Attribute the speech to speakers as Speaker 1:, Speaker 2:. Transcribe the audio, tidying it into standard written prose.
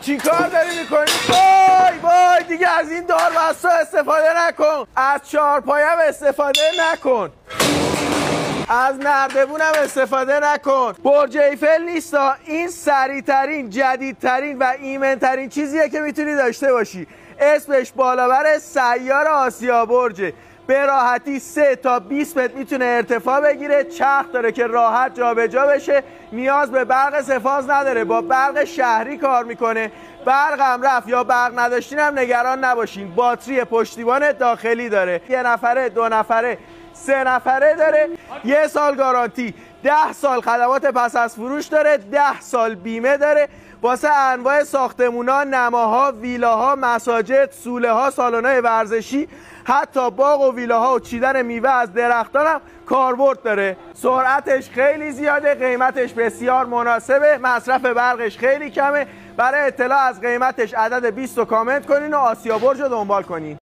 Speaker 1: چی کار داری میکنی؟ وای دیگه از این دار بسته استفاده نکن، از چهارپایه هم استفاده نکن، از نردبون هم استفاده نکن. برج ایفل نیستا، این سریعترین، جدیدترین و ایمنترین چیزیه که میتونی داشته باشی. اسمش بالابر سیار آسیا برجه. به راحتی 3 تا 20 متر میتونه ارتفاع بگیره، چرخ داره که راحت جابجا بشه، نیاز به برق سه‌فاز نداره، با برق شهری کار میکنه. برق هم رفت یا برق نداشتین هم نگران نباشین، باتری پشتیبان داخلی داره، 1 نفره، 2 نفره، 3 نفره داره، 1 سال گارانتی، 10 سال خدمات پس از فروش داره، 10 سال بیمه داره. واسه انواع ساختمونا، نماها، ویلاها، مساجد، سوله‌ها، سالن‌های ورزشی، حتی باغ و ویلاها و چیدن میوه از درختان هم کاربرد داره. سرعتش خیلی زیاده، قیمتش بسیار مناسبه، مصرف برقش خیلی کمه. برای اطلاع از قیمتش عدد 20 رو کامنت کنین و آسیا برج رو دنبال کنین.